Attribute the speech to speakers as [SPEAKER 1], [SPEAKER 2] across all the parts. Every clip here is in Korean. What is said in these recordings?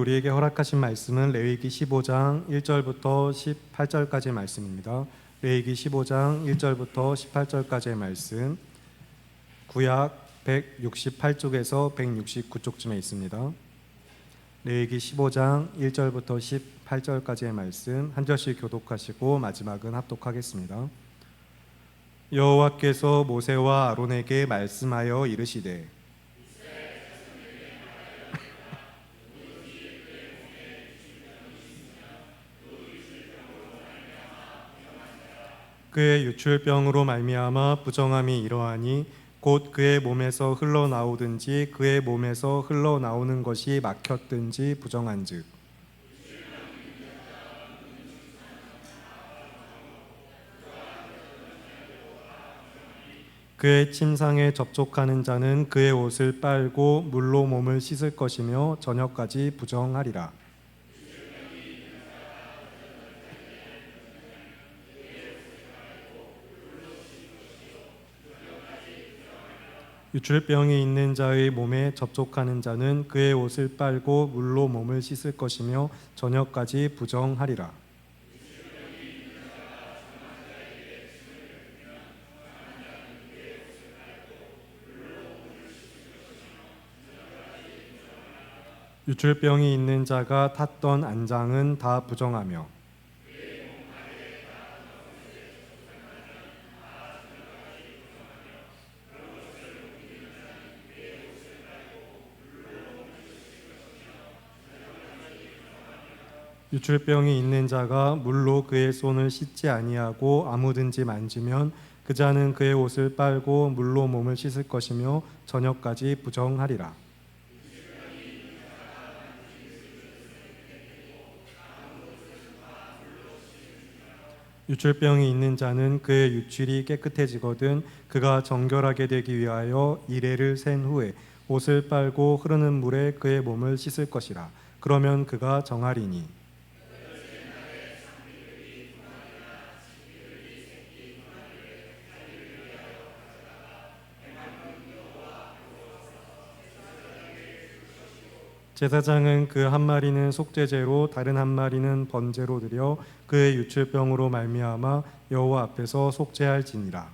[SPEAKER 1] 우리에게 허락하신 말씀은 레위기 15장 1절부터 18절까지의 말씀입니다. 레위기 15장 1절부터 18절까지의 말씀, 구약 168쪽에서 169쪽쯤에 있습니다. 레위기 15장 1절부터 18절까지의 말씀 한 절씩 교독하시고 마지막은 합독하겠습니다. 여호와께서 모세와 아론에게 말씀하여 이르시되 그의 유출병으로 말미암아 부정함이 이러하니 곧 그의 몸에서 흘러나오든지 그의 몸에서 흘러나오는 것이 막혔든지 부정한즉 그의 침상에 접촉하는 자는 그의 옷을 빨고 물로 몸을 씻을 것이며 저녁까지 부정하리라. 유출병이 있는 자의 몸에 접촉하는 자는 그의 옷을 빨고 물로 몸을 씻을 것이며 저녁까지 부정하리라. 유출병이 있는 자가 탔던 안장은 다 부정하며 유출병이 있는 자가 물로 그의 손을 씻지 아니하고 아무든지 만지면 그 자는 그의 옷을 빨고 물로 몸을 씻을 것이며 저녁까지 부정하리라. 유출병이 있는 자는 그의 유출이 깨끗해지거든 그가 정결하게 되기 위하여 이레를 센 후에 옷을 빨고 흐르는 물에 그의 몸을 씻을 것이라. 그러면 그가 정하리니 제사장은 그 한 마리는 속죄제로 다른 한 마리는 번제로 드려 그의 유출병으로 말미암아 여호와 앞에서 속죄할지니라.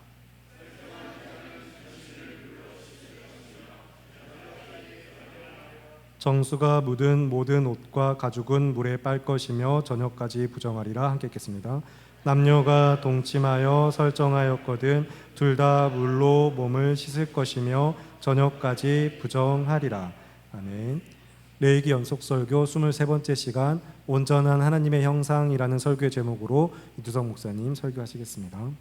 [SPEAKER 1] 정수가 묻은 모든 옷과 가죽은 물에 빨 것이며 저녁까지 부정하리라. 함께 읽겠습니다. 남녀가 동침하여 설정하였거든 둘 다 물로 몸을 씻을 것이며 저녁까지 부정하리라. 아멘. 레위기 연속설교 23번째 시간 온전한 하나님의 형상이라는 설교의 제목으로 이두성 목사님 설교하시겠습니다.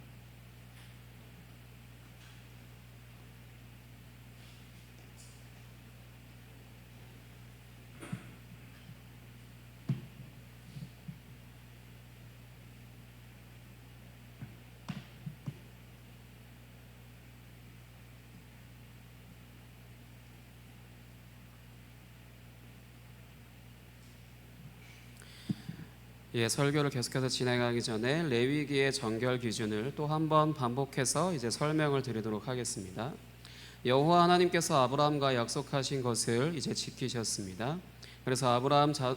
[SPEAKER 2] 설교를 계속해서 진행하기 전에 레위기의 정결 기준을 또 한 번 반복해서 이제 설명을 드리도록 하겠습니다. 여호와 하나님께서 아브라함과 약속하신 것을 이제 지키셨습니다. 그래서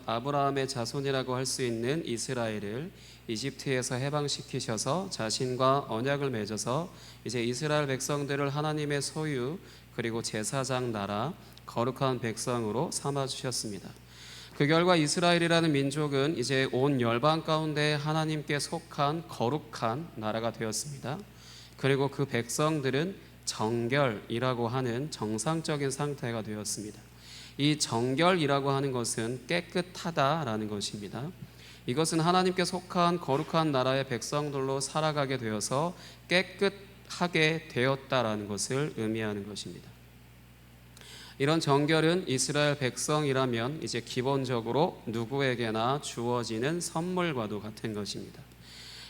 [SPEAKER 2] 아브라함의 자손이라고 할 수 있는 이스라엘을 이집트에서 해방시키셔서 자신과 언약을 맺어서 이제 이스라엘 백성들을 하나님의 소유 그리고 제사장 나라 거룩한 백성으로 삼아 주셨습니다. 그 결과 이스라엘이라는 민족은 이제 온 열방 가운데 하나님께 속한 거룩한 나라가 되었습니다. 그리고 그 백성들은 정결이라고 하는 정상적인 상태가 되었습니다. 이 정결이라고 하는 것은 깨끗하다라는 것입니다. 이것은 하나님께 속한 거룩한 나라의 백성들로 살아가게 되어서 깨끗하게 되었다라는 것을 의미하는 것입니다. 이런 정결은 이스라엘 백성이라면 이제 기본적으로 누구에게나 주어지는 선물과도 같은 것입니다.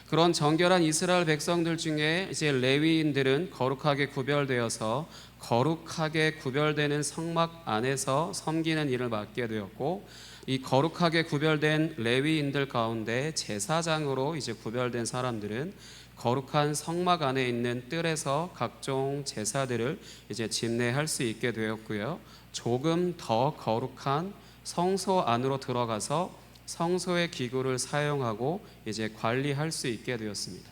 [SPEAKER 2] 그런 정결한 이스라엘 백성들 중에 이제 레위인들은 거룩하게 구별되어서 거룩하게 구별되는 성막 안에서 섬기는 일을 맡게 되었고, 이 거룩하게 구별된 레위인들 가운데 제사장으로 이제 구별된 사람들은 거룩한 성막 안에 있는 뜰에서 각종 제사들을 이제 집례할 수 있게 되었고요. 조금 더 거룩한 성소 안으로 들어가서 성소의 기구를 사용하고 이제 관리할 수 있게 되었습니다.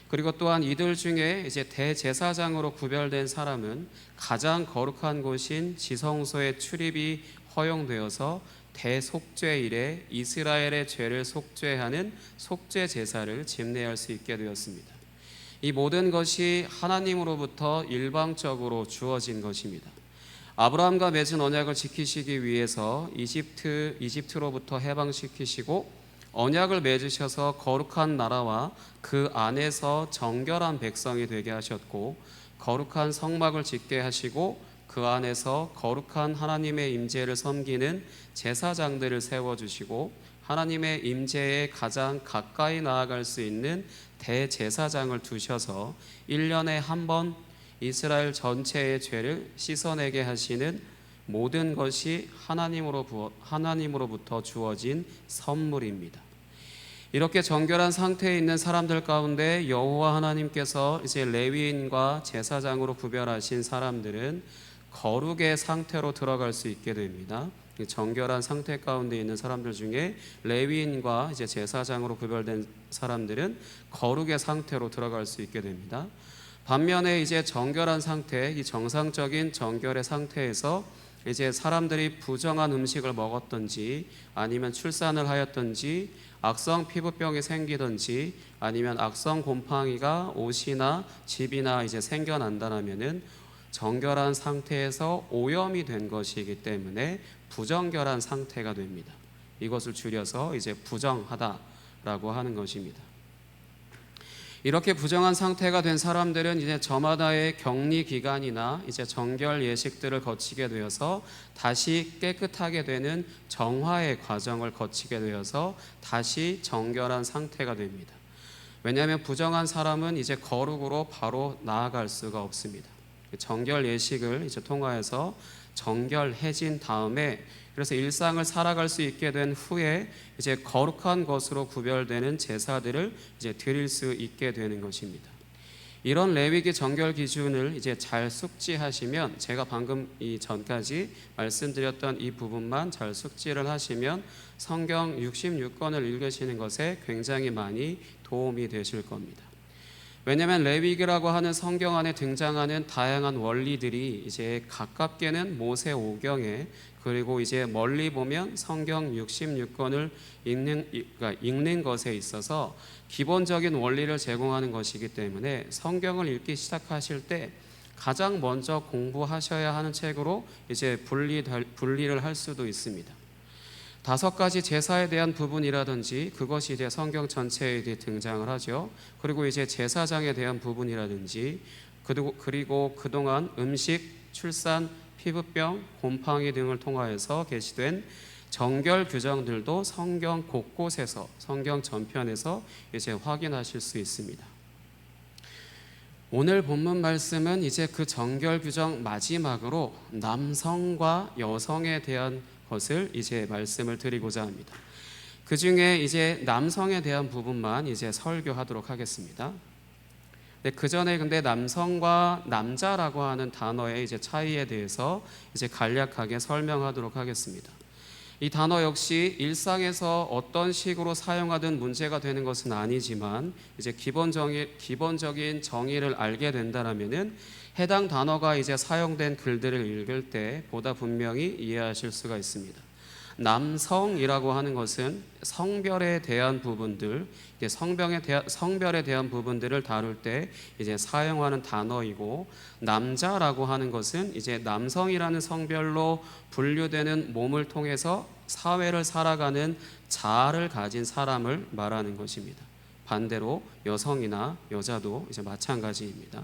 [SPEAKER 2] 그리고 또한 이들 중에 이제 대제사장으로 구별된 사람은 가장 거룩한 곳인 지성소의 출입이 허용되어서 대속죄일에 이스라엘의 죄를 속죄하는 속죄 제사를 집례할 수 있게 되었습니다. 이 모든 것이 하나님으로부터 일방적으로 주어진 것입니다. 아브라함과 맺은 언약을 지키시기 위해서 이집트로부터 해방시키시고 언약을 맺으셔서 거룩한 나라와 그 안에서 정결한 백성이 되게 하셨고, 거룩한 성막을 짓게 하시고 그 안에서 거룩한 하나님의 임재를 섬기는 제사장들을 세워주시고, 하나님의 임재에 가장 가까이 나아갈 수 있는 대제사장을 두셔서 1년에 한 번 이스라엘 전체의 죄를 씻어내게 하시는 모든 것이 하나님으로부터 주어진 선물입니다. 이렇게 정결한 상태에 있는 사람들 가운데 여호와 하나님께서 이제 레위인과 제사장으로 구별하신 사람들은 거룩의 상태로 들어갈 수 있게 됩니다. 정결한 상태 가운데 있는 사람들 중에 레위인과 이제 제사장으로 구별된 사람들은 거룩의 상태로 들어갈 수 있게 됩니다. 반면에 이제 정결한 상태, 이 정상적인 정결의 상태에서 이제 사람들이 부정한 음식을 먹었든지 아니면 출산을 하였든지 악성 피부병이 생기든지 아니면 악성 곰팡이가 옷이나 집이나 이제 생겨난다면은 정결한 상태에서 오염이 된 것이기 때문에 부정결한 상태가 됩니다. 이것을 줄여서 이제 부정하다라고 하는 것입니다. 이렇게 부정한 상태가 된 사람들은 이제 저마다의 격리 기간이나 이제 정결 예식들을 거치게 되어서 다시 깨끗하게 되는 정화의 과정을 거치게 되어서 다시 정결한 상태가 됩니다. 왜냐하면 부정한 사람은 이제 거룩으로 바로 나아갈 수가 없습니다. 정결 예식을 이제 통하여서 정결해진 다음에, 그래서 일상을 살아갈 수 있게 된 후에 이제 거룩한 것으로 구별되는 제사들을 이제 드릴 수 있게 되는 것입니다. 이런 레위기 정결 기준을 이제 잘 숙지하시면, 제가 방금 전까지 말씀드렸던 이 부분만 잘 숙지를 하시면 성경 66권을 읽으시는 것에 굉장히 많이 도움이 되실 겁니다. 왜냐하면 레위기라고 하는 성경 안에 등장하는 다양한 원리들이 이제 가깝게는 모세 오경에, 그리고 이제 멀리 보면 성경 66권을 읽는 것에 있어서 기본적인 원리를 제공하는 것이기 때문에 성경을 읽기 시작하실 때 가장 먼저 공부하셔야 하는 책으로 이제 분리를 할 수도 있습니다. 5가지 제사에 대한 부분이라든지 그것이 이제 성경 전체에 등장을 하죠. 그리고 이제 제사장에 대한 부분이라든지 그리고 그동안 음식, 출산, 피부병, 곰팡이 등을 통하여서 게시된 정결 규정들도 성경 곳곳에서, 성경 전편에서 이제 확인하실 수 있습니다. 오늘 본문 말씀은 이제 그 정결 규정 마지막으로 남성과 여성에 대한 것을 이제 말씀을 드리고자 합니다. 그 중에 이제 남성에 대한 부분만 이제 설교하도록 하겠습니다. 그 전에 근데 남성과 남자라고 하는 단어의 이제 차이에 대해서 이제 간략하게 설명하도록 하겠습니다. 이 단어 역시 일상에서 어떤 식으로 사용하든 문제가 되는 것은 아니지만 이제 기본적인 정의를 알게 된다면은 해당 단어가 이제 사용된 글들을 읽을 때 보다 분명히 이해하실 수가 있습니다. 남성이라고 하는 것은 성별에 대한 부분들, 성별에 대한 부분들을 다룰 때 이제 사용하는 단어이고, 남자라고 하는 것은 이제 남성이라는 성별로 분류되는 몸을 통해서 사회를 살아가는 자아를 가진 사람을 말하는 것입니다. 반대로 여성이나 여자도 이제 마찬가지입니다.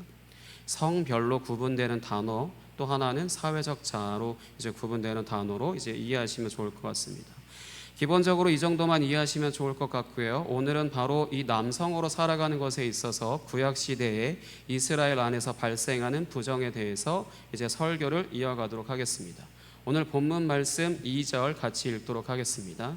[SPEAKER 2] 성별로 구분되는 단어, 또 하나는 사회적 자아로 이제 구분되는 단어로 이제 이해하시면 좋을 것 같습니다. 기본적으로 이 정도만 이해하시면 좋을 것 같고요. 오늘은 바로 이 남성으로 살아가는 것에 있어서 구약 시대에 이스라엘 안에서 발생하는 부정에 대해서 이제 설교를 이어가도록 하겠습니다. 오늘 본문 말씀 2절 같이 읽도록 하겠습니다.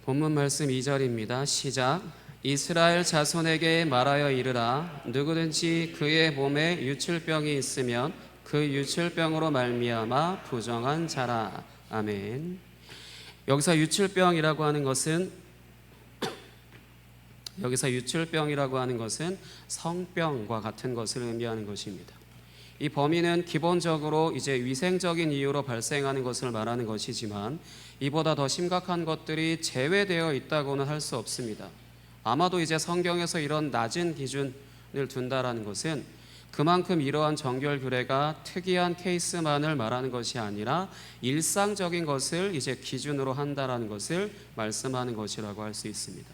[SPEAKER 2] 본문 말씀 2절입니다. 시작. 이스라엘 자손에게 말하여 이르라. 누구든지 그의 몸에 유출병이 있으면 그 유출병으로 말미암아 부정한 자라. 아멘. 여기서 유출병이라고 하는 것은 성병과 같은 것을 의미하는 것입니다. 이 범위는 기본적으로 이제 위생적인 이유로 발생하는 것을 말하는 것이지만 이보다 더 심각한 것들이 제외되어 있다고는 할 수 없습니다. 아마도 이제 성경에서 이런 낮은 기준을 둔다라는 것은 그만큼 이러한 정결 규례가 특이한 케이스만을 말하는 것이 아니라 일상적인 것을 이제 기준으로 한다라는 것을 말씀하는 것이라고 할 수 있습니다.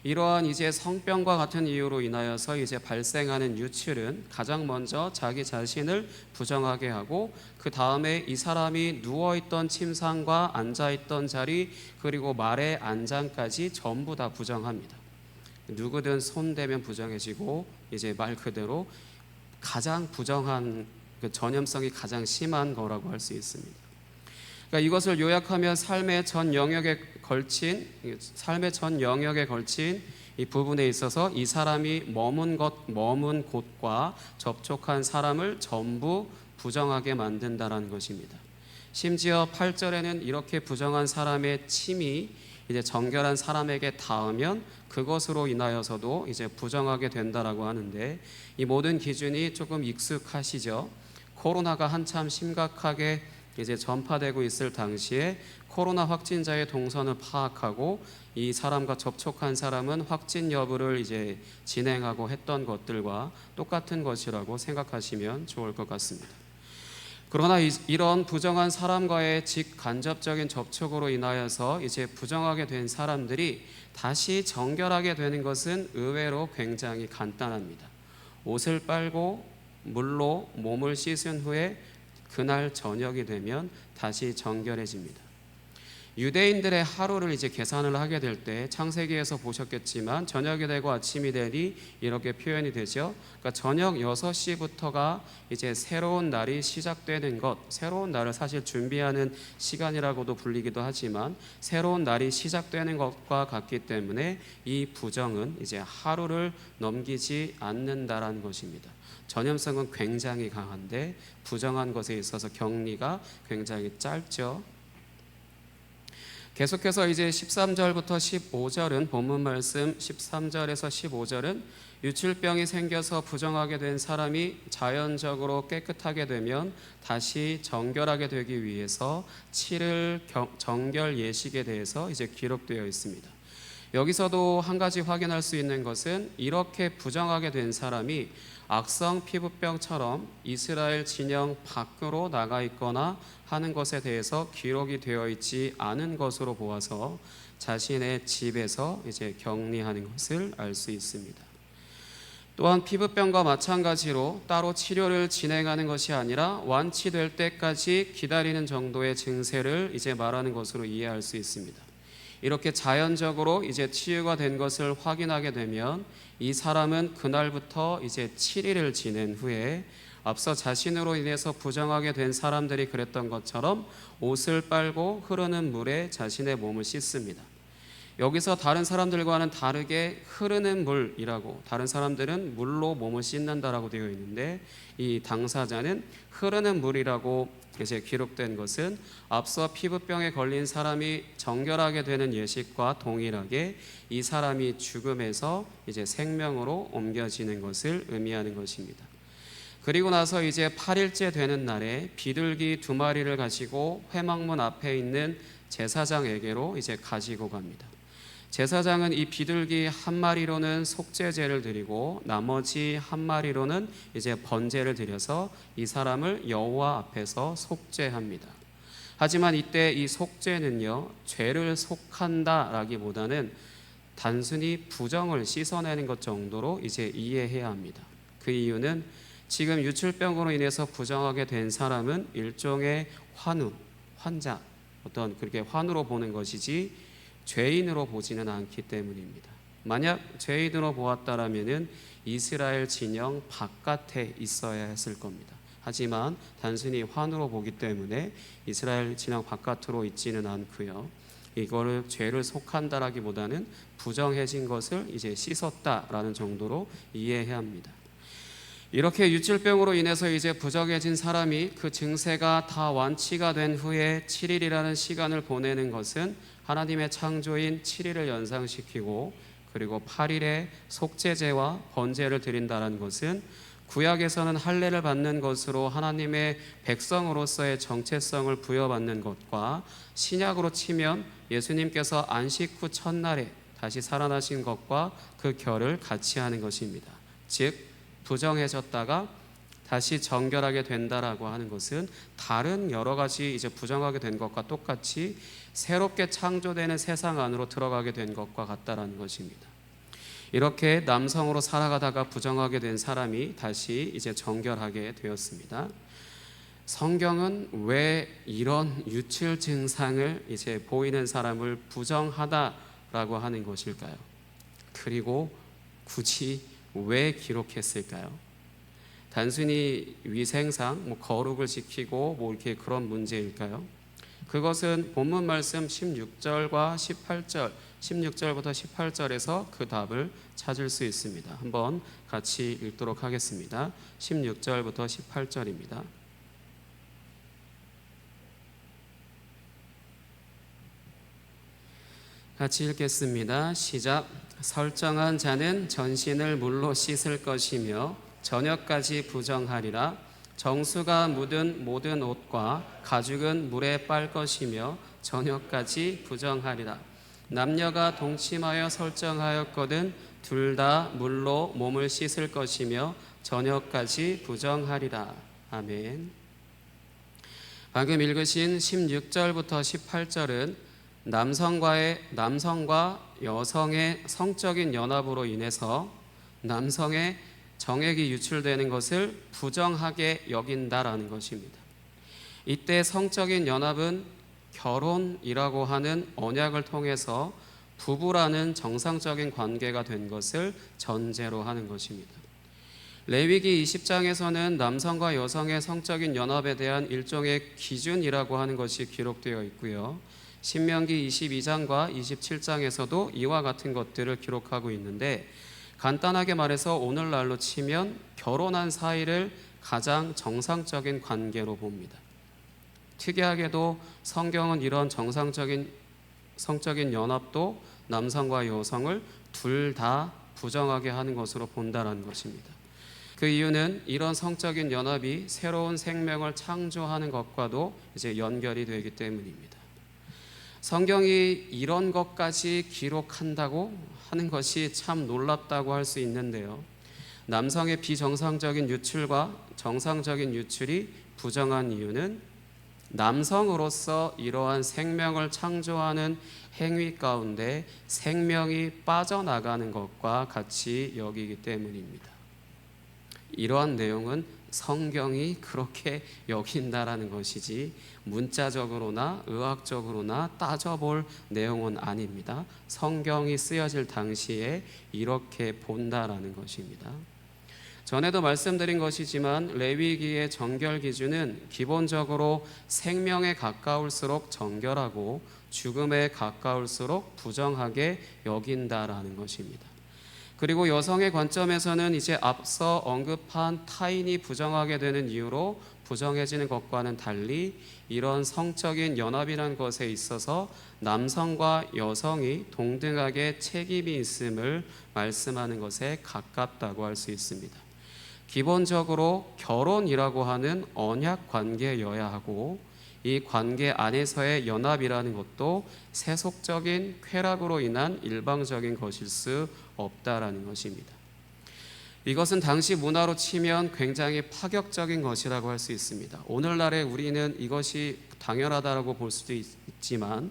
[SPEAKER 2] 이러한 이제 성병과 같은 이유로 인하여서 이제 발생하는 유출은 가장 먼저 자기 자신을 부정하게 하고 그 다음에 이 사람이 누워있던 침상과 앉아있던 자리 그리고 말의 안장까지 전부 다 부정합니다. 누구든 손대면 부정해지고 이제 말 그대로 가장 부정한 그 전염성이 가장 심한 거라고 할 수 있습니다. 그러니까 이것을 요약하면 삶의 전 영역에 걸친 이 부분에 있어서 이 사람이 머문 곳과 접촉한 사람을 전부 부정하게 만든다라는 것입니다. 심지어 8절에는 이렇게 부정한 사람의 침이 이제 정결한 사람에게 닿으면 그것으로 인하여서도 이제 부정하게 된다라고 하는데 이 모든 기준이 조금 익숙하시죠? 코로나가 한참 심각하게 이제 전파되고 있을 당시에 코로나 확진자의 동선을 파악하고 이 사람과 접촉한 사람은 확진 여부를 이제 진행하고 했던 것들과 똑같은 것이라고 생각하시면 좋을 것 같습니다. 그러나 이런 부정한 사람과의 직간접적인 접촉으로 인하여서 이제 부정하게 된 사람들이 다시 정결하게 되는 것은 의외로 굉장히 간단합니다. 옷을 빨고 물로 몸을 씻은 후에 그날 저녁이 되면 다시 정결해집니다. 유대인들의 하루를 이제 계산을 하게 될 때 창세기에서 보셨겠지만 저녁이 되고 아침이 되니 이렇게 표현이 되죠. 그러니까 저녁 6시부터가 이제 새로운 날이 시작되는 것, 새로운 날을 사실 준비하는 시간이라고도 불리기도 하지만 새로운 날이 시작되는 것과 같기 때문에 이 부정은 이제 하루를 넘기지 않는다라는 것입니다. 전염성은 굉장히 강한데 부정한 것에 있어서 격리가 굉장히 짧죠. 계속해서 이제 13절부터 15절은 본문 말씀 13절에서 15절은 유출병이 생겨서 부정하게 된 사람이 자연적으로 깨끗하게 되면 다시 정결하게 되기 위해서 7일 정결 예식에 대해서 이제 기록되어 있습니다. 여기서도 한 가지 확인할 수 있는 것은 이렇게 부정하게 된 사람이 악성 피부병처럼 이스라엘 진영 밖으로 나가 있거나 하는 것에 대해서 기록이 되어 있지 않은 것으로 보아서 자신의 집에서 이제 격리하는 것을 알 수 있습니다. 또한 피부병과 마찬가지로 따로 치료를 진행하는 것이 아니라 완치될 때까지 기다리는 정도의 증세를 이제 말하는 것으로 이해할 수 있습니다. 이렇게 자연적으로 이제 치유가 된 것을 확인하게 되면 이 사람은 그날부터 이제 7일을 지낸 후에 앞서 자신으로 인해서 부정하게 된 사람들이 그랬던 것처럼 옷을 빨고 흐르는 물에 자신의 몸을 씻습니다. 여기서 다른 사람들과는 다르게 흐르는 물이라고, 다른 사람들은 물로 몸을 씻는다라고 되어 있는데 이 당사자는 흐르는 물이라고 이제 기록된 것은 앞서 피부병에 걸린 사람이 정결하게 되는 예식과 동일하게 이 사람이 죽음에서 이제 생명으로 옮겨지는 것을 의미하는 것입니다. 그리고 나서 이제 8일째 되는 날에 비둘기 2마리를 가지고 회막문 앞에 있는 제사장에게로 이제 가지고 갑니다. 제사장은 이 비둘기 1마리로는 속죄제를 드리고 나머지 1마리로는 이제 번제를 드려서 이 사람을 여호와 앞에서 속죄합니다. 하지만 이때 이 속죄는요, 죄를 속한다라기보다는 단순히 부정을 씻어내는 것 정도로 이제 이해해야 합니다. 그 이유는 지금 유출병으로 인해서 부정하게 된 사람은 일종의 환자, 어떤 그렇게 환우로 보는 것이지 죄인으로 보지는 않기 때문입니다. 만약 죄인으로 보았다라면은 이스라엘 진영 바깥에 있어야 했을 겁니다. 하지만 단순히 환우로 보기 때문에 이스라엘 진영 바깥으로 있지는 않고요. 이거를 죄를 속한다라기보다는 부정해진 것을 이제 씻었다라는 정도로 이해해야 합니다. 이렇게 유출병으로 인해서 이제 부정해진 사람이 그 증세가 다 완치가 된 후에 7일이라는 시간을 보내는 것은 하나님의 창조인 7일을 연상시키고, 그리고 8일에 속죄제와 번제를 드린다는 것은 구약에서는 할례를 받는 것으로 하나님의 백성으로서의 정체성을 부여받는 것과, 신약으로 치면 예수님께서 안식 후 첫날에 다시 살아나신 것과 그 결을 같이 하는 것입니다. 즉 부정해졌다가 다시 정결하게 된다라고 하는 것은 다른 여러 가지 이제 부정하게 된 것과 똑같이 새롭게 창조되는 세상 안으로 들어가게 된 것과 같다라는 것입니다. 이렇게 남성으로 살아가다가 부정하게 된 사람이 다시 이제 정결하게 되었습니다. 성경은 왜 이런 유출 증상을 이제 보이는 사람을 부정하다라고 하는 것일까요? 그리고 굳이 왜 기록했을까요? 단순히 위생상 거룩을 지키고 이렇게 그런 문제일까요? 그것은 본문 말씀 16절과 18절, 16절부터 18절에서 그 답을 찾을 수 있습니다. 한번 같이 읽도록 하겠습니다. 16절부터 18절입니다. 같이 읽겠습니다. 시작. 설정한 자는 전신을 물로 씻을 것이며 저녁까지 부정하리라. 정수가 묻은 모든 옷과 가죽은 물에 빨 것이며 저녁까지 부정하리라. 남녀가 동침하여 설정하였거든 둘 다 물로 몸을 씻을 것이며 저녁까지 부정하리라. 아멘. 방금 읽으신 16절부터 18절은 남성과 여성의 성적인 연합으로 인해서 남성의 정액이 유출되는 것을 부정하게 여긴다라는 것입니다. 이때 성적인 연합은 결혼이라고 하는 언약을 통해서 부부라는 정상적인 관계가 된 것을 전제로 하는 것입니다. 레위기 20장에서는 남성과 여성의 성적인 연합에 대한 일종의 기준이라고 하는 것이 기록되어 있고요. 신명기 22장과 27장에서도 이와 같은 것들을 기록하고 있는데, 간단하게 말해서 오늘날로 치면 결혼한 사이를 가장 정상적인 관계로 봅니다. 특이하게도 성경은 이런 정상적인 성적인 연합도 남성과 여성을 둘 다 부정하게 하는 것으로 본다는 것입니다. 그 이유는 이런 성적인 연합이 새로운 생명을 창조하는 것과도 이제 연결이 되기 때문입니다. 성경이 이런 것까지 기록한다고 하는 것이 참 놀랍다고 할 수 있는데요. 남성의 비정상적인 유출과 정상적인 유출이 부정한 이유는 남성으로서 이러한 생명을 창조하는 행위 가운데 생명이 빠져나가는 것과 같이 여기기 때문입니다. 이러한 내용은 성경이 그렇게 여긴다라는 것이지 문자적으로나 의학적으로나 따져볼 내용은 아닙니다. 성경이 쓰여질 당시에 이렇게 본다라는 것입니다. 전에도 말씀드린 것이지만 레위기의 정결 기준은 기본적으로 생명에 가까울수록 정결하고 죽음에 가까울수록 부정하게 여긴다라는 것입니다. 그리고 여성의 관점에서는 이제 앞서 언급한 타인이 부정하게 되는 이유로 부정해지는 것과는 달리 이런 성적인 연합이라는 것에 있어서 남성과 여성이 동등하게 책임이 있음을 말씀하는 것에 가깝다고 할 수 있습니다. 기본적으로 결혼이라고 하는 언약 관계여야 하고, 이 관계 안에서의 연합이라는 것도 세속적인 쾌락으로 인한 일방적인 것일 수 없다라는 것입니다. 이것은 당시 문화로 치면 굉장히 파격적인 것이라고 할 수 있습니다. 오늘날에 우리는 이것이 당연하다고 볼 수도 있지만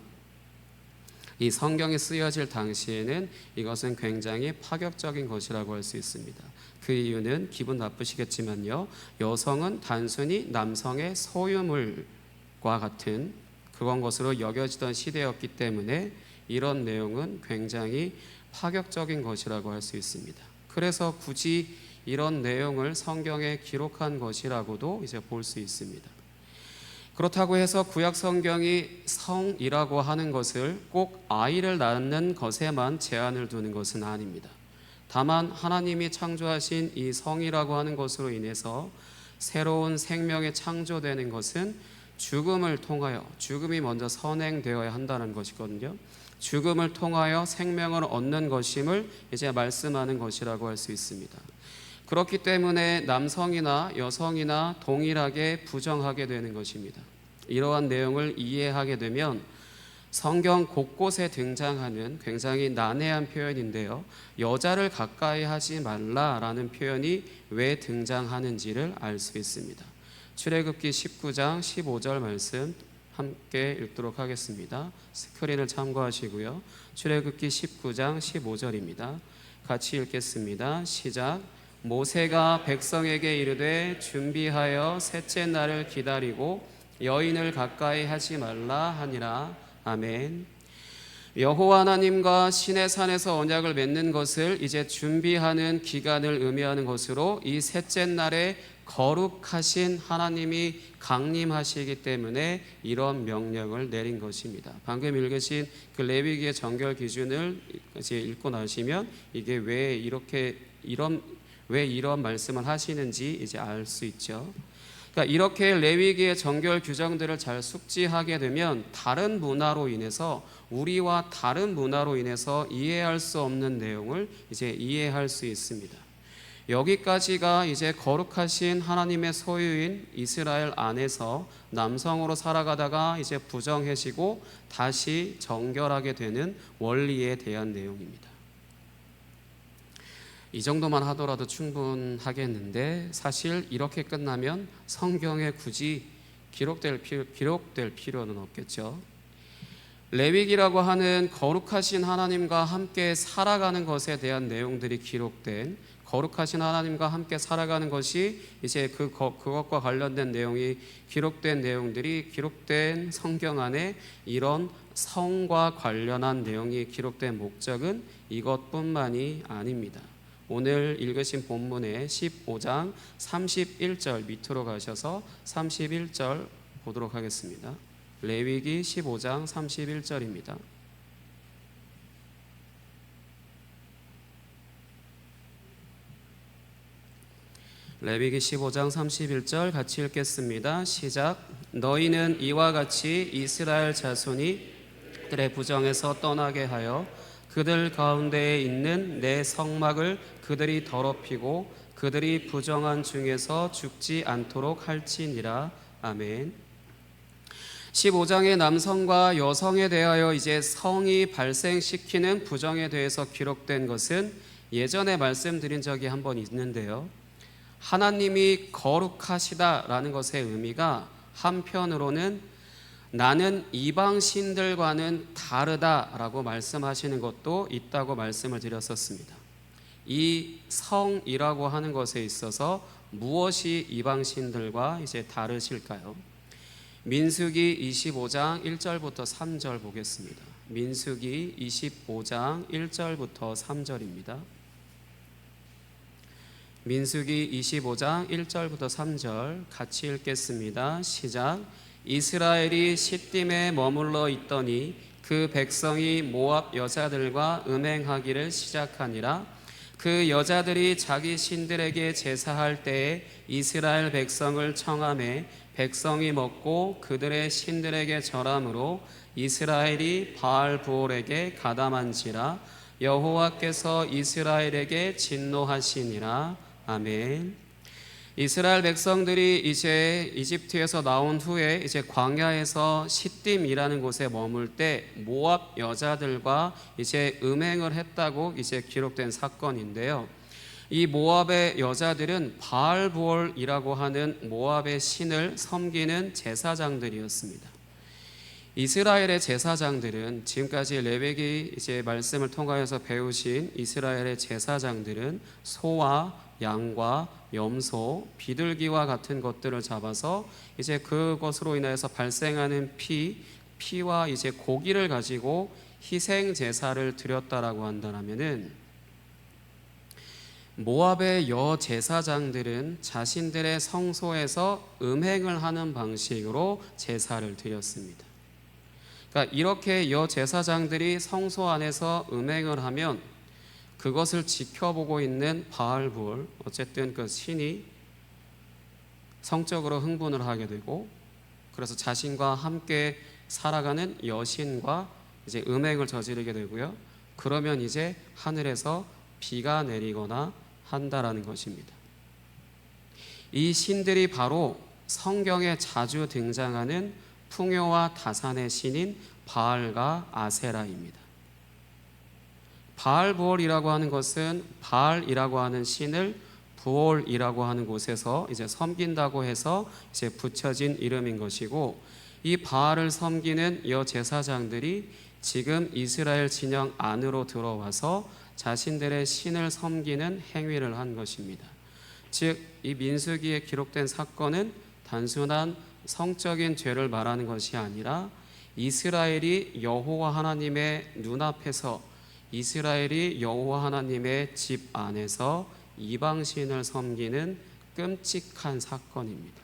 [SPEAKER 2] 이 성경이 쓰여질 당시에는 이것은 굉장히 파격적인 것이라고 할 수 있습니다. 그 이유는 기분 나쁘시겠지만요, 여성은 단순히 남성의 소유물과 같은 그런 것으로 여겨지던 시대였기 때문에 이런 내용은 굉장히 파격적인 것이라고 할 수 있습니다. 그래서 굳이 이런 내용을 성경에 기록한 것이라고도 이제 볼 수 있습니다. 그렇다고 해서 구약 성경이 성이라고 하는 것을 꼭 아이를 낳는 것에만 제한을 두는 것은 아닙니다. 다만 하나님이 창조하신 이 성이라고 하는 것으로 인해서 새로운 생명이 창조되는 것은 죽음을 통하여, 죽음이 먼저 선행되어야 한다는 것이거든요. 죽음을 통하여 생명을 얻는 것임을 이제 말씀하는 것이라고 할 수 있습니다. 그렇기 때문에 남성이나 여성이나 동일하게 부정하게 되는 것입니다. 이러한 내용을 이해하게 되면 성경 곳곳에 등장하는 굉장히 난해한 표현인데요, 여자를 가까이 하지 말라라는 표현이 왜 등장하는지를 알 수 있습니다. 출애굽기 19장 15절 말씀 함께 읽도록 하겠습니다. 스크린을 참고하시고요. 출애굽기 19장 15절입니다. 같이 읽겠습니다. 시작. 모세가 백성에게 이르되 준비하여 셋째 날을 기다리고 여인을 가까이 하지 말라 하니라. 아멘. 여호와 하나님과 시내산에서 언약을 맺는 것을 이제 준비하는 기간을 의미하는 것으로, 이 셋째 날에 거룩하신 하나님이 강림하시기 때문에 이런 명령을 내린 것입니다. 방금 읽으신 그 레위기의 정결 기준을 이제 읽고 나시면 이게 왜 이런 말씀을 하시는지 이제 알 수 있죠. 그러니까 이렇게 레위기의 정결 규정들을 잘 숙지하게 되면 다른 문화로 인해서, 우리와 다른 문화로 인해서 이해할 수 없는 내용을 이제 이해할 수 있습니다. 여기까지가 이제 거룩하신 하나님의 소유인 이스라엘 안에서 남성으로 살아가다가 이제 부정해지고 다시 정결하게 되는 원리에 대한 내용입니다. 이 정도만 하더라도 충분하겠는데, 사실 이렇게 끝나면 성경에 굳이 기록될 필요는 없겠죠. 레위기라고 하는 거룩하신 하나님과 함께 살아가는 것에 대한 내용들이 기록된, 거룩하신 하나님과 함께 살아가는 것이 이제 그것과 관련된 내용이 기록된 내용들이 기록된 성경 안에 이런 성과 관련한 내용이 기록된 목적은 이것뿐만이 아닙니다. 오늘 읽으신 본문의 15장 31절 밑으로 가셔서 31절 보도록 하겠습니다. 레위기 15장 31절입니다. 레위기 15장 31절 같이 읽겠습니다. 시작. 너희는 이와 같이 이스라엘 자손이 그들의 부정에서 떠나게 하여 그들 가운데에 있는 내 성막을 그들이 더럽히고 그들이 부정한 중에서 죽지 않도록 할지니라. 아멘. 15장의 남성과 여성에 대하여 이제 성이 발생시키는 부정에 대해서 기록된 것은 예전에 말씀드린 적이 한번 있는데요, 하나님이 거룩하시다라는 것의 의미가 한편으로는 나는 이방 신들과는 다르다라고 말씀하시는 것도 있다고 말씀을 드렸었습니다. 이 성이라고 하는 것에 있어서 무엇이 이방 신들과 이제 다르실까요? 민수기 25장 1절부터 3절 보겠습니다. 민수기 25장 1절부터 3절입니다. 민수기 25장 1절부터 3절 같이 읽겠습니다. 시작. 이스라엘이 시딤에 머물러 있더니 그 백성이 모압 여자들과 음행하기를 시작하니라. 그 여자들이 자기 신들에게 제사할 때에 이스라엘 백성을 청하매 백성이 먹고 그들의 신들에게 절함으로 이스라엘이 바알 부올에게 가담한지라. 여호와께서 이스라엘에게 진노하시니라. 아멘. 이스라엘 백성들이 이제 이집트에서 나온 후에 이제 광야에서 시딤이라는 곳에 머물 때 모압 여자들과 이제 음행을 했다고 이제 기록된 사건인데요, 이 모압의 여자들은 바알부올이라고 하는 모압의 신을 섬기는 제사장들이었습니다. 이스라엘의 제사장들은, 지금까지 레위기 이제 말씀을 통하여서 배우신 이스라엘의 제사장들은 소와 양과 염소, 비둘기와 같은 것들을 잡아서 이제 그것으로 인해서 발생하는 피와 이제 고기를 가지고 희생 제사를 드렸다라고 한다면은, 모압의 여제사장들은 자신들의 성소에서 음행을 하는 방식으로 제사를 드렸습니다. 그러니까 이렇게 여제사장들이 성소 안에서 음행을 하면 그것을 지켜보고 있는 바알불, 어쨌든 그 신이 성적으로 흥분을 하게 되고, 그래서 자신과 함께 살아가는 여신과 이제 음행을 저지르게 되고요. 그러면 이제 하늘에서 비가 내리거나 한다라는 것입니다. 이 신들이 바로 성경에 자주 등장하는 풍요와 다산의 신인 바알과 아세라입니다. 바알부올이라고 하는 것은 바알이라고 하는 신을 부올이라고 하는 곳에서 이제 섬긴다고 해서 이제 붙여진 이름인 것이고, 이 바알을 섬기는 여제사장들이 지금 이스라엘 진영 안으로 들어와서 자신들의 신을 섬기는 행위를 한 것입니다. 즉, 이 민수기에 기록된 사건은 단순한 성적인 죄를 말하는 것이 아니라 이스라엘이 여호와 하나님의 눈앞에서, 이스라엘이 여호와 하나님의 집 안에서 이방신을 섬기는 끔찍한 사건입니다.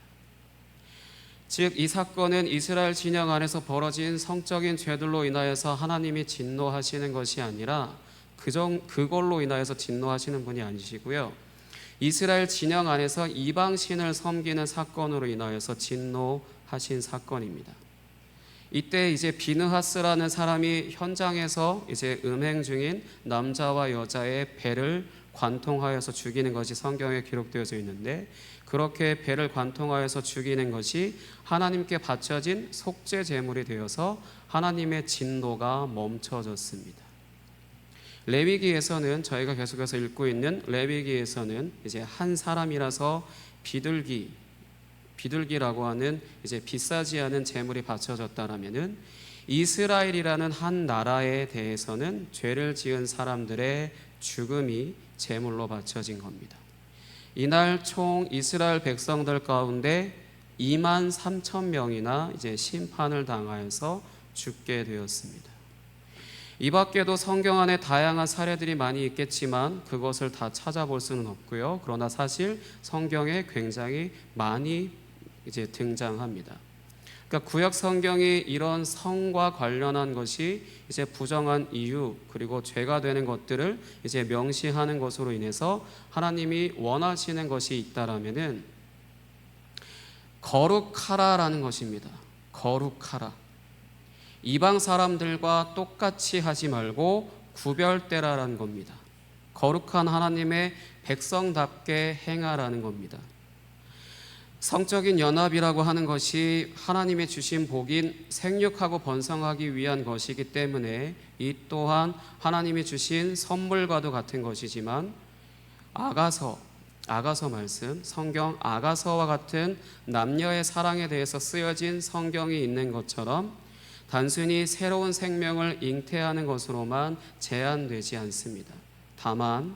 [SPEAKER 2] 즉, 이 사건은 이스라엘 진영 안에서 벌어진 성적인 죄들로 인하여서 하나님이 진노하시는 것이 아니라 그걸로 인하여서 진노하시는 분이 아니시고요, 이스라엘 진영 안에서 이방신을 섬기는 사건으로 인하여서 진노하신 사건입니다. 이때 이제 비느하스라는 사람이 현장에서 이제 음행 중인 남자와 여자의 배를 관통하여서 죽이는 것이 성경에 기록되어져 있는데, 그렇게 배를 관통하여서 죽이는 것이 하나님께 바쳐진 속죄 제물이 되어서 하나님의 진노가 멈춰졌습니다. 레위기에서는, 저희가 계속해서 읽고 있는 레위기에서는 이제 한 사람이라서 비둘기라고 하는 이제 비싸지 않은 제물이 바쳐졌다라면은, 이스라엘이라는 한 나라에 대해서는 죄를 지은 사람들의 죽음이 제물로 바쳐진 겁니다. 이날 총 이스라엘 백성들 가운데 2만 3천 명이나 이제 심판을 당하여서 죽게 되었습니다. 이 밖에도 성경 안에 다양한 사례들이 많이 있겠지만 그것을 다 찾아볼 수는 없고요. 그러나 사실 성경에 굉장히 많이 이제 등장합니다. 그러니까 구약 성경이 이런 성과 관련한 것이 이제 부정한 이유, 그리고 죄가 되는 것들을 이제 명시하는 것으로 인해서 하나님이 원하시는 것이 있다라면은 거룩하라라는 것입니다. 거룩하라. 이방 사람들과 똑같이 하지 말고 구별되라라는 겁니다. 거룩한 하나님의 백성답게 행하라는 겁니다. 성적인 연합이라고 하는 것이 하나님의 주신 복인 생육하고 번성하기 위한 것이기 때문에 이 또한 하나님이 주신 선물과도 같은 것이지만, 아가서 말씀, 성경 아가서와 같은 남녀의 사랑에 대해서 쓰여진 성경이 있는 것처럼 단순히 새로운 생명을 잉태하는 것으로만 제한되지 않습니다. 다만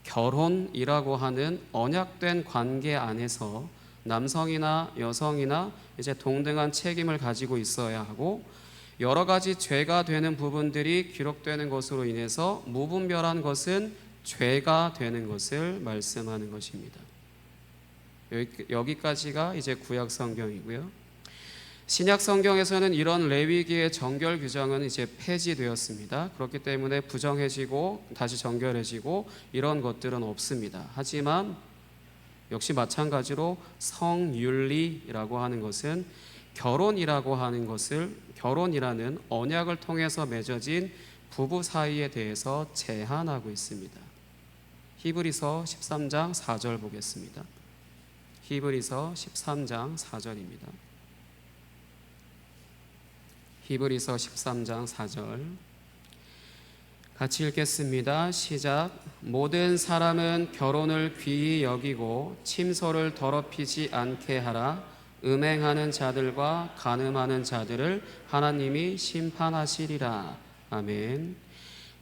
[SPEAKER 2] 결혼이라고 하는 언약된 관계 안에서 남성이나 여성이나 이제 동등한 책임을 가지고 있어야 하고, 여러 가지 죄가 되는 부분들이 기록되는 것으로 인해서 무분별한 것은 죄가 되는 것을 말씀하는 것입니다. 여기까지가 이제 구약 성경이고요. 신약 성경에서는 이런 레위기의 정결 규정은 이제 폐지되었습니다. 그렇기 때문에 부정해지고 다시 정결해지고 이런 것들은 없습니다. 하지만 역시 마찬가지로 성윤리라고 하는 것은 결혼이라는 언약을 통해서 맺어진 부부 사이에 대해서 제한하고 있습니다. 히브리서 13장 4절 보겠습니다. 히브리서 13장 4절입니다. 히브리서 13장 4절 같이 읽겠습니다. 시작. 모든 사람은 결혼을 귀히 여기고 침소를 더럽히지 않게 하라. 음행하는 자들과 간음하는 자들을 하나님이 심판하시리라. 아멘.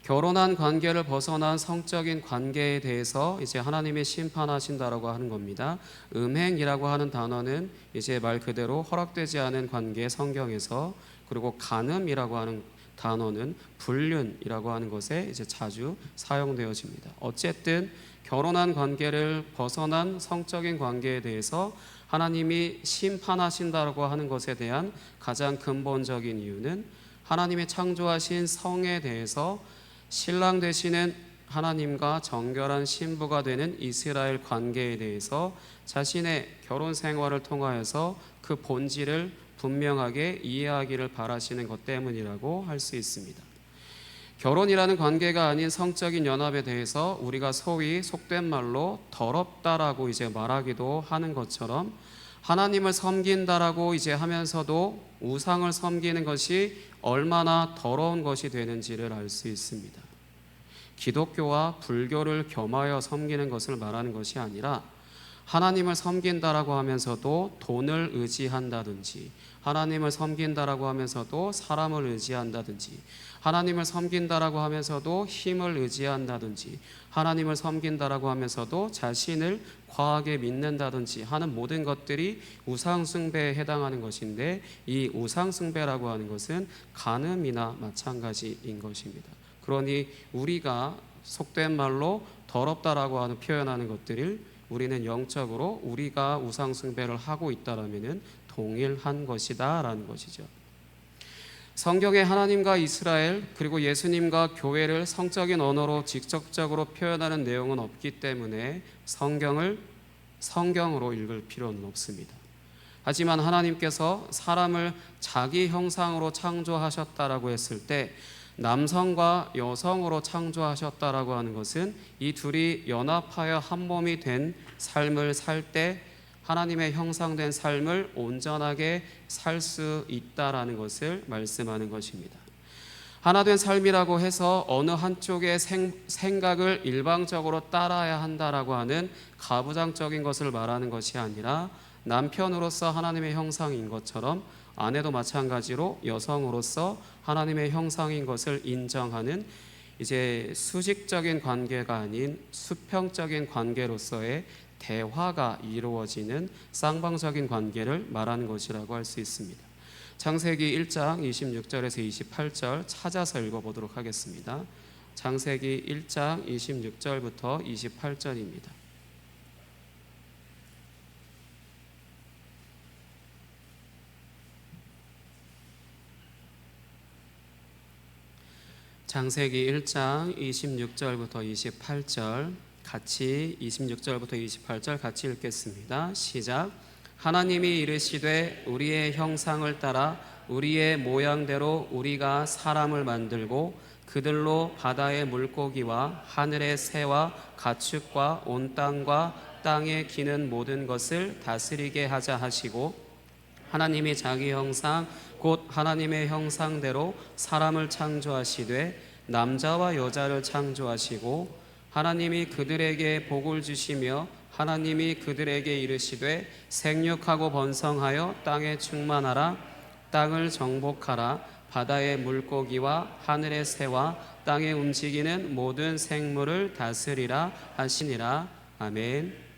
[SPEAKER 2] 결혼한 관계를 벗어난 성적인 관계에 대해서 이제 하나님이 심판하신다라고 하는 겁니다. 음행이라고 하는 단어는 이제 말 그대로 허락되지 않은 관계 성경에서, 그리고 간음이라고 하는 단어는 불륜이라고 하는 것에 이제 자주 사용되어집니다. 어쨌든 결혼한 관계를 벗어난 성적인 관계에 대해서 하나님이 심판하신다고 하는 것에 대한 가장 근본적인 이유는 하나님이 창조하신 성에 대해서 신랑 되시는 하나님과 정결한 신부가 되는 이스라엘 관계에 대해서 자신의 결혼 생활을 통하여서 그 본질을 분명하게 이해하기를 바라시는 것 때문이라고 할 수 있습니다. 결혼이라는 관계가 아닌 성적인 연합에 대해서 우리가 소위 속된 말로 더럽다라고 이제 말하기도 하는 것처럼 하나님을 섬긴다라고 이제 하면서도 우상을 섬기는 것이 얼마나 더러운 것이 되는지를 알 수 있습니다. 기독교와 불교를 겸하여 섬기는 것을 말하는 것이 아니라 하나님을 섬긴다라고 하면서도 돈을 의지한다든지, 하나님을 섬긴다라고 하면서도 사람을 의지한다든지, 하나님을 섬긴다라고 하면서도 힘을 의지한다든지, 하나님을 섬긴다라고 하면서도 자신을 과하게 믿는다든지 하는 모든 것들이 우상숭배에 해당하는 것인데, 이 우상숭배라고 하는 것은 간음이나 마찬가지인 것입니다. 그러니 우리가 속된 말로 더럽다라고 하는 표현하는 것들을 우리는 영적으로 우리가 우상숭배를 하고 있다라면은 동일한 것이다라는 것이죠. 성경에 하나님과 이스라엘 그리고 예수님과 교회를 성적인 언어로 직접적으로 표현하는 내용은 없기 때문에 성경을 성경으로 읽을 필요는 없습니다. 하지만 하나님께서 사람을 자기 형상으로 창조하셨다라고 했을 때 남성과 여성으로 창조하셨다라고 하는 것은 이 둘이 연합하여 한 몸이 된 삶을 살 때 하나님의 형상된 삶을 온전하게 살 수 있다라는 것을 말씀하는 것입니다. 하나된 삶이라고 해서 어느 한쪽의 생각을 일방적으로 따라야 한다라고 하는 가부장적인 것을 말하는 것이 아니라 남편으로서 하나님의 형상인 것처럼 아내도 마찬가지로 여성으로서 하나님의 형상인 것을 인정하는 이제 수직적인 관계가 아닌 수평적인 관계로서의 대화가 이루어지는 쌍방적인 관계를 말하는 것이라고 할 수 있습니다. 창세기 1장 26절에서 28절 찾아서 읽어보도록 하겠습니다. 창세기 1장 26절부터 28절입니다. 창세기 1장 26절부터 28절 같이 26절부터 28절 같이 읽겠습니다. 시작. 하나님이 이르시되 우리의 형상을 따라 우리의 모양대로 우리가 사람을 만들고 그들로 바다의 물고기와 하늘의 새와 가축과 온 땅과 땅에 기는 모든 것을 다스리게 하자 하시고 하나님이 자기 형상 곧 하나님의 형상대로 사람을 창조하시되 남자와 여자를 창조하시고 하나님이 그들에게 복을 주시며 하나님이 그들에게 이르시되 생육하고 번성하여 땅에 충만하라 땅을 정복하라 바다의 물고기와 하늘의 새와 땅에 움직이는 모든 생물을 다스리라 하시니라. 아멘.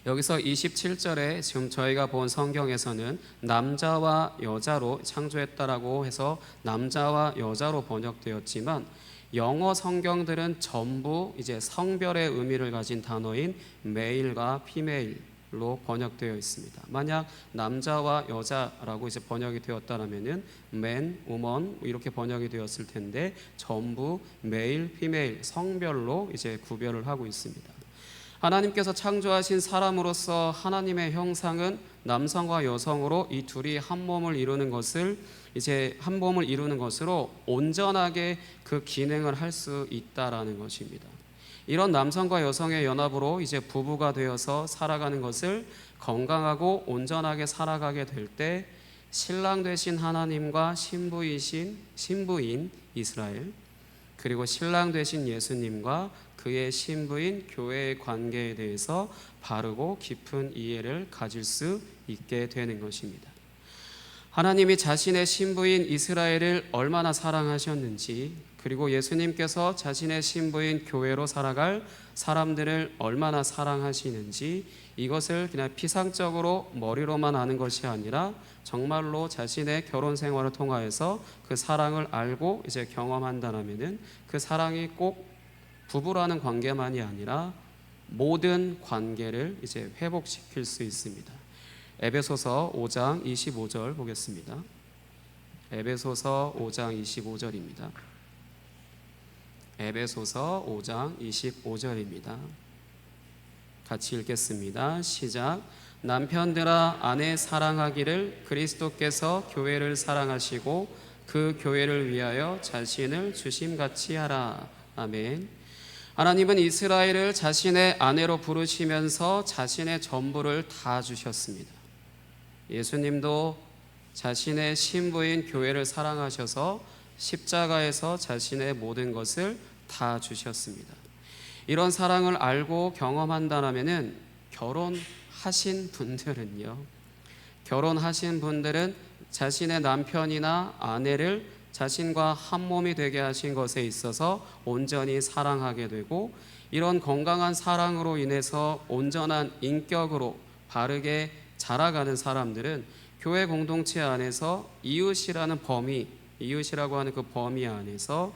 [SPEAKER 2] 여기서 27절에 지금 저희가 본 성경에서는 남자와 여자로 창조했다라고 해서 남자와 여자로 번역되었지만 영어 성경들은 전부 이제 성별의 의미를 가진 단어인 메일과 피메일로 번역되어 있습니다. 만약 남자와 여자라고 이제 번역이 되었다라면은 man, woman 이렇게 번역이 되었을 텐데 전부 메일, 피메일 성별로 이제 구별을 하고 있습니다. 하나님께서 창조하신 사람으로서 하나님의 형상은 남성과 여성으로 이 둘이 한 몸을 이루는 것을 이제 한 몸을 이루는 것으로 온전하게 그 기능을 할 수 있다라는 것입니다. 이런 남성과 여성의 연합으로 이제 부부가 되어서 살아가는 것을 건강하고 온전하게 살아가게 될 때 신랑 되신 하나님과 신부인 이스라엘 그리고 신랑 되신 예수님과 그의 신부인 교회의 관계에 대해서 바르고 깊은 이해를 가질 수 있게 되는 것입니다. 하나님이 자신의 신부인 이스라엘을 얼마나 사랑하셨는지 그리고 예수님께서 자신의 신부인 교회로 살아갈 사람들을 얼마나 사랑하시는지 이것을 그냥 피상적으로 머리로만 아는 것이 아니라 정말로 자신의 결혼 생활을 통하여서 그 사랑을 알고 이제 경험한다면은 그 사랑이 꼭 부부라는 관계만이 아니라 모든 관계를 이제 회복시킬 수 있습니다. 에베소서 5장 25절 보겠습니다. 에베소서 5장 25절입니다. 에베소서 5장 25절입니다. 같이 읽겠습니다. 시작. 남편들아 아내 사랑하기를 그리스도께서 교회를 사랑하시고 그 교회를 위하여 자신을 주심같이 하라. 아멘. 하나님은 이스라엘을 자신의 아내로 부르시면서 자신의 전부를 다 주셨습니다. 예수님도 자신의 신부인 교회를 사랑하셔서 십자가에서 자신의 모든 것을 다 주셨습니다. 이런 사랑을 알고 경험한다면은 결혼하신 분들은 자신의 남편이나 아내를 자신과 한 몸이 되게 하신 것에 있어서 온전히 사랑하게 되고, 이런 건강한 사랑으로 인해서 온전한 인격으로 바르게 자라가는 사람들은 교회 공동체 안에서 이웃이라고 하는 그 범위 안에서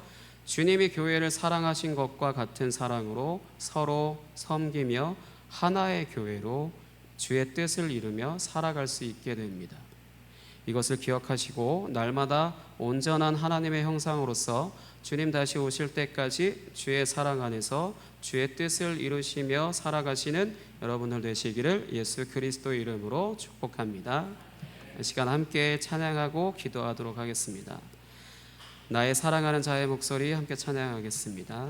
[SPEAKER 2] 주님이 교회를 사랑하신 것과 같은 사랑으로 서로 섬기며 하나의 교회로 주의 뜻을 이루며 살아갈 수 있게 됩니다. 이것을 기억하시고 날마다 온전한 하나님의 형상으로서 주님 다시 오실 때까지 주의 사랑 안에서 주의 뜻을 이루시며 살아가시는 여러분들 되시기를 예수 그리스도의 이름으로 축복합니다. 이 시간 함께 찬양하고 기도하도록 하겠습니다. 나의 사랑하는 자의 목소리 함께 찬양하겠습니다.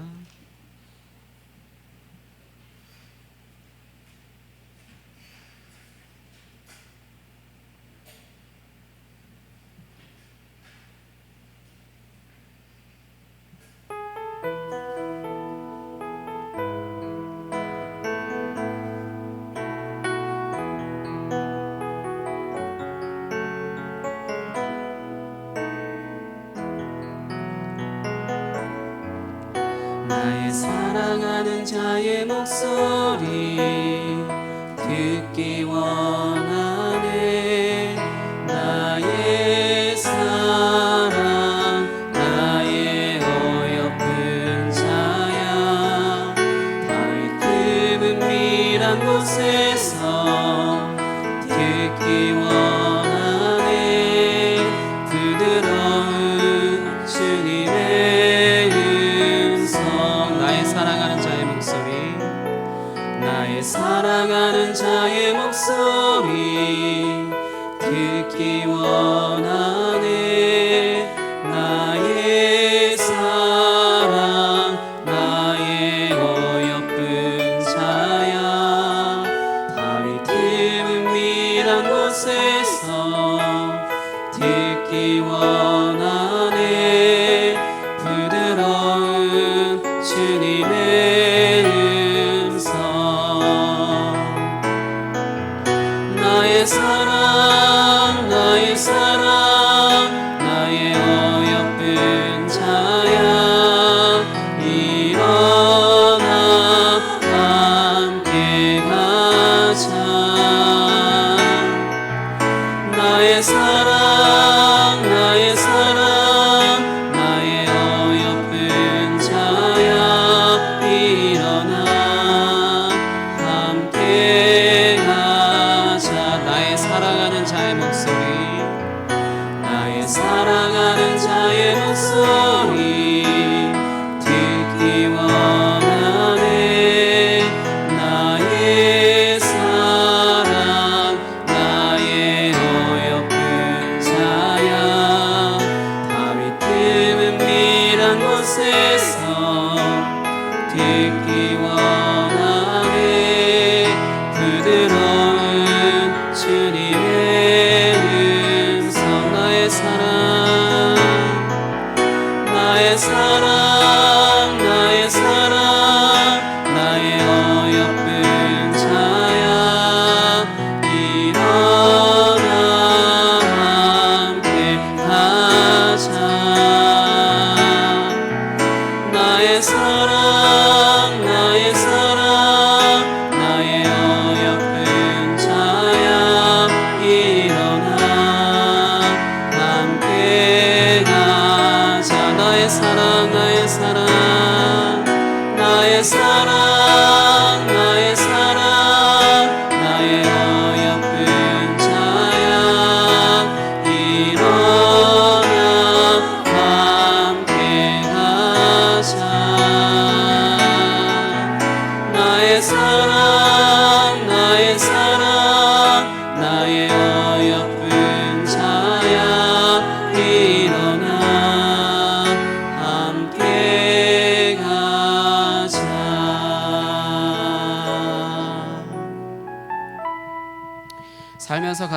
[SPEAKER 3] 나의 사랑하는 자의 목소리 듣기 원하네. 나의 사랑 나의 어여쁜 자야. 다윗 그 은밀한 곳에서 듣기 원하네. 부드러운 주님의 나의 사랑하는 자의 목소리 듣기 원하네. 나의 사랑 나의 어여쁜 자야. 다윗 그 은밀한 곳에서 듣기 원하네. 부드러운 주님의 음성. 나의 사랑 나의 어여쁜 자야. 일어나 함께 가자. 나의 사랑 나의 어여쁜 자야. 일어나 함께 가자. 나의 사랑하는 자의 목소리 나의 사랑하는 자의 목소리 듣기 원하네. 나의 사랑 나의 어여쁜 자야. 다윗 그 은밀한 곳에서 듣기 원하네. 부드러운 주님의 음성. 나의 사랑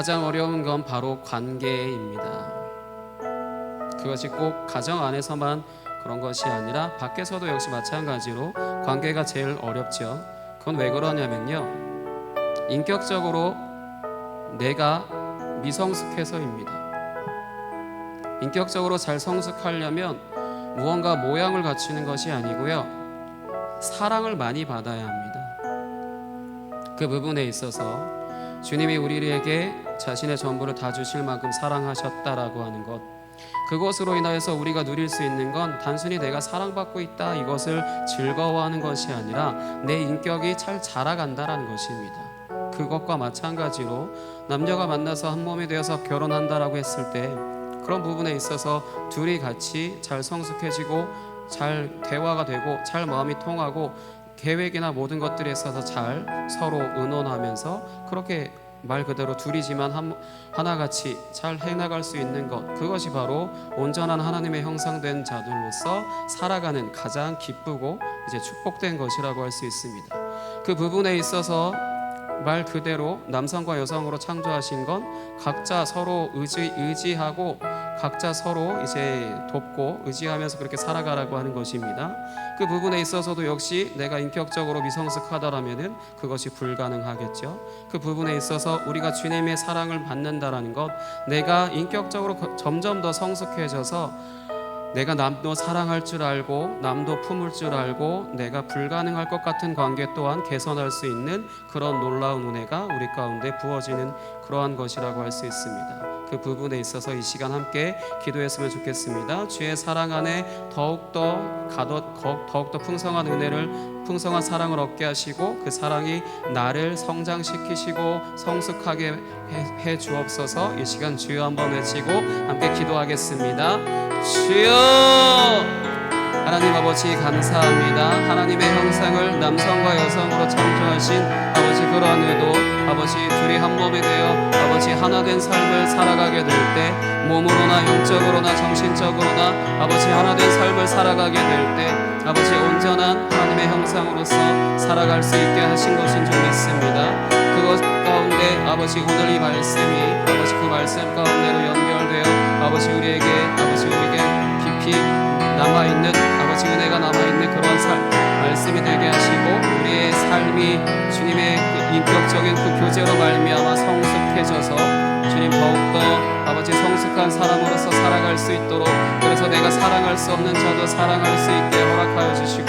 [SPEAKER 2] 가장 어려운 건 바로 관계입니다. 그것이 꼭 가정 안에서만 그런 것이 아니라 밖에서도 역시 마찬가지로 관계가 제일 어렵죠. 그건 왜 그러냐면요, 인격적으로 내가 미성숙해서입니다. 인격적으로 잘 성숙하려면 무언가 모양을 갖추는 것이 아니고요, 사랑을 많이 받아야 합니다. 그 부분에 있어서 주님이 우리에게 자신의 전부를 다 주실 만큼 사랑하셨다라고 하는 것, 그것으로 인하여서 우리가 누릴 수 있는 건 단순히 내가 사랑받고 있다 이것을 즐거워하는 것이 아니라 내 인격이 잘 자라간다라는 것입니다. 그것과 마찬가지로 남녀가 만나서 한 몸이 되어서 결혼한다라고 했을 때 그런 부분에 있어서 둘이 같이 잘 성숙해지고 잘 대화가 되고 잘 마음이 통하고 계획이나 모든 것들에 있어서 잘 서로 의논하면서 그렇게 말 그대로 둘이지만 하나같이 잘 해나갈 수 있는 것, 그것이 바로 온전한 하나님의 형상된 자들로서 살아가는 가장 기쁘고 이제 축복된 것이라고 할 수 있습니다. 그 부분에 있어서 말 그대로 남성과 여성으로 창조하신 건 각자 서로 의지하고 각자 서로 이제 돕고 의지하면서 그렇게 살아가라고 하는 것입니다. 그 부분에 있어서도 역시 내가 인격적으로 미성숙하다라면은 그것이 불가능하겠죠. 그 부분에 있어서 우리가 주님의 사랑을 받는다라는 것, 내가 인격적으로 점점 더 성숙해져서 내가 남도 사랑할 줄 알고 남도 품을 줄 알고 내가 불가능할 것 같은 관계 또한 개선할 수 있는 그런 놀라운 은혜가 우리 가운데 부어지는 그러한 것이라고 할 수 있습니다. 그 부분에 있어서 이 시간 함께 기도했으면 좋겠습니다. 주의 사랑 안에 더욱더 풍성한 은혜를, 풍성한 사랑을 얻게 하시고 그 사랑이 나를 성장시키시고 성숙하게 해 주옵소서. 이 시간 주여 한번 외치고 함께 기도하겠습니다. 주여, 하나님 아버지 감사합니다. 하나님의 형상을 남성과 여성으로 창조하신 아버지 그러한 의도, 아버지 둘이 한 몸이 되어 아버지 하나 된 삶을 살아가게 될 때 몸으로나 영적으로나 정신적으로나 아버지 하나 된 삶을 살아가게 될 때 아버지 온전한 하나님의 형상으로서 살아갈 수 있게 하신 것인 줄 믿습니다. 그것 가운데 아버지 오늘 이 말씀이 아버지 그 말씀 가운데로 연결되어 아버지 우리에게 깊이 남아있는 아버지 은혜가 남아있는 그런 말씀이 되게 하시고 우리의 삶이 주님의 그 인격적인 그 교제로 말미암아 성숙해져서 주님 더욱더 아버지 성숙한 사람으로서 살아갈 수 있도록, 그래서 내가 사랑할 수 없는 자도 사랑할 수 있게 허락하여 주시고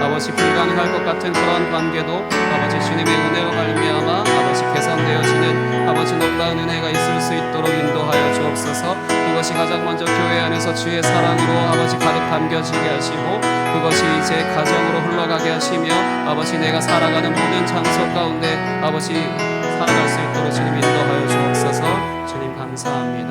[SPEAKER 2] 아버지 불가능할 것 같은 그런 관계도 아버지 주님의 은혜로 말미암아 아버지 개선되어지는 아버지 놀라운 은혜가 있을 수 있도록 인도하여 주옵소서. 그것이 가장 먼저 교회 안에서 주의 사랑으로 아버지 가득 담겨지게 하시고 그것이 이제 가정으로 흘러가게 하시며 아버지 내가 살아가는 모든 장소 가운데 아버지 살아갈 수 있도록 주님 인도하여 주옵소서. 주님 감사합니다.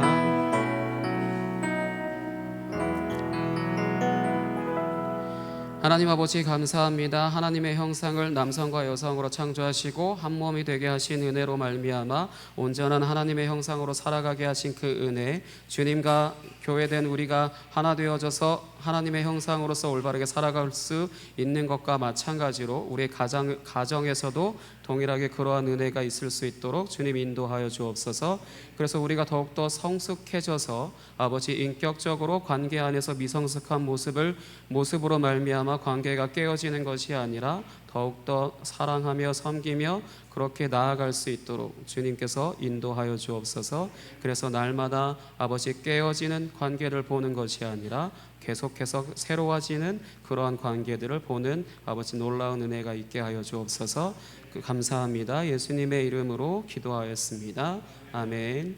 [SPEAKER 2] 하나님 아버지 감사합니다. 하나님의 형상을 남성과 여성으로 창조하시고 한 몸이 되게 하신 은혜로 말미암아 온전한 하나님의 형상으로 살아가게 하신 그 은혜, 주님과 교회된 우리가 하나 되어져서 하나님의 형상으로서 올바르게 살아갈 수 있는 것과 마찬가지로 우리의 가정에서도 동일하게 그러한 은혜가 있을 수 있도록 주님 인도하여 주옵소서. 그래서 우리가 더욱더 성숙해져서 아버지 인격적으로 관계 안에서 미성숙한 모습으로 말미암아 관계가 깨어지는 것이 아니라 더욱더 사랑하며 섬기며 그렇게 나아갈 수 있도록 주님께서 인도하여 주옵소서. 그래서 날마다 아버지 깨어지는 관계를 보는 것이 아니라 계속해서 새로워지는 그러한 관계들을 보는 아버지 놀라운 은혜가 있게 하여 주옵소서. 감사합니다. 예수님의 이름으로 기도하였습니다. 아멘.